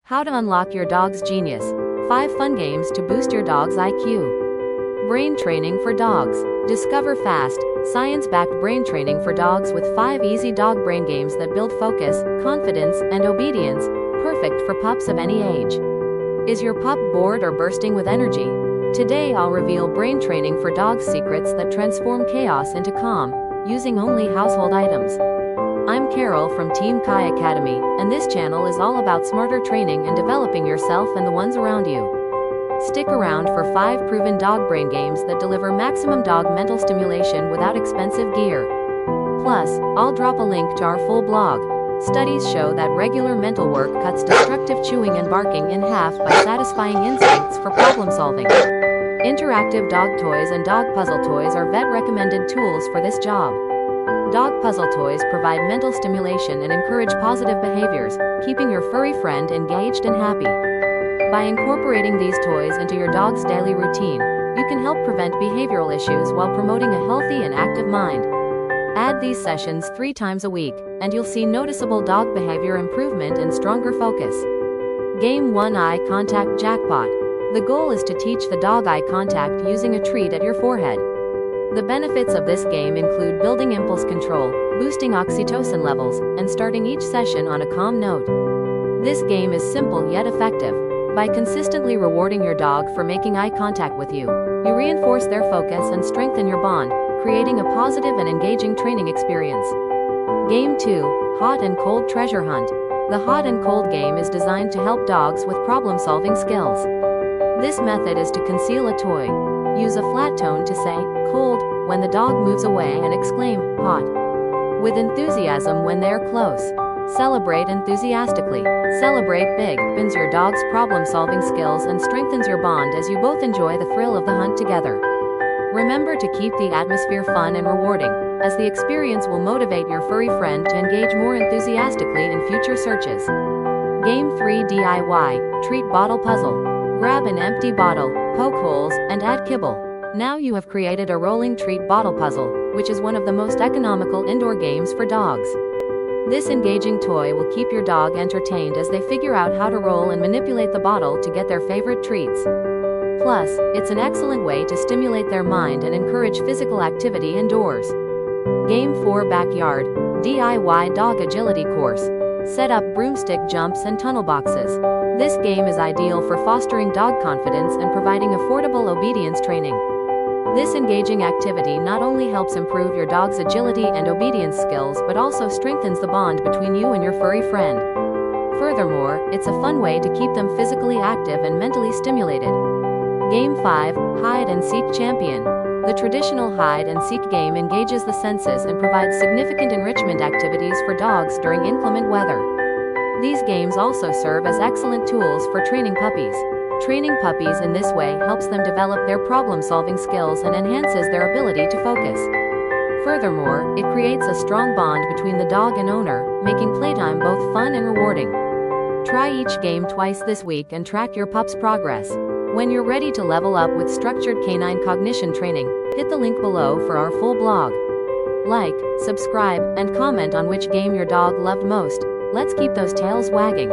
How to unlock your dog's genius. 5 fun games to boost your dog's IQ. Brain training for dogs. Discover fast, science-backed brain training for dogs with 5 easy dog brain games that build focus, confidence, and obedience, perfect for pups of any age. Is your pup bored or bursting with energy? Today I'll reveal brain training for dogs secrets that transform chaos into calm, using only household items. I'm Carol from Team Keye Academy, and this channel is all about smarter training and developing yourself and the ones around you. Stick around for 5 proven dog brain games that deliver maximum dog mental stimulation without expensive gear. Plus, I'll drop a link to our full blog. Studies show that regular mental work cuts destructive chewing and barking in half by satisfying instincts for problem solving. Interactive dog toys and dog puzzle toys are vet-recommended tools for this job. Dog puzzle toys provide mental stimulation and encourage positive behaviors, keeping your furry friend engaged and happy. By incorporating these toys into your dog's daily routine, you can help prevent behavioral issues while promoting a healthy and active mind. Add these sessions 3 times a week, and you'll see noticeable dog behavior improvement and stronger focus. Game 1: Eye Contact Jackpot. The goal is to teach the dog eye contact using a treat at your forehead. The benefits of this game include building impulse control, boosting oxytocin levels, and starting each session on a calm note. This game is simple yet effective. By consistently rewarding your dog for making eye contact with you, you reinforce their focus and strengthen your bond, creating a positive and engaging training experience. Game 2: Hot and Cold Treasure Hunt. The hot and cold game is designed to help dogs with problem-solving skills. This method is to conceal a toy. Use a flat tone to say, "cold," when the dog moves away and exclaim, "hot," with enthusiasm when they're close. Celebrate enthusiastically. Celebrate big, deepens your dog's problem-solving skills and strengthens your bond as you both enjoy the thrill of the hunt together. Remember to keep the atmosphere fun and rewarding, as the experience will motivate your furry friend to engage more enthusiastically in future searches. Game 3: DIY Treat Bottle Puzzle. Grab an empty bottle, poke holes, and add kibble. Now you have created a rolling treat bottle puzzle, which is one of the most economical indoor games for dogs. This engaging toy will keep your dog entertained as they figure out how to roll and manipulate the bottle to get their favorite treats. Plus, it's an excellent way to stimulate their mind and encourage physical activity indoors. Game 4: Backyard DIY Dog Agility Course. Set up broomstick jumps and tunnel boxes. This game is ideal for fostering dog confidence and providing affordable obedience training. This engaging activity not only helps improve your dog's agility and obedience skills but also strengthens the bond between you and your furry friend. Furthermore, it's a fun way to keep them physically active and mentally stimulated. Game 5: Hide and Seek Champion. The traditional hide and seek game engages the senses and provides significant enrichment activities for dogs during inclement weather. These games also serve as excellent tools for training puppies. Training puppies in this way helps them develop their problem-solving skills and enhances their ability to focus. Furthermore, it creates a strong bond between the dog and owner, making playtime both fun and rewarding. Try each game twice this week and track your pup's progress. When you're ready to level up with structured canine cognition training, hit the link below for our full blog. Like, subscribe, and comment on which game your dog loved most. Let's keep those tails wagging.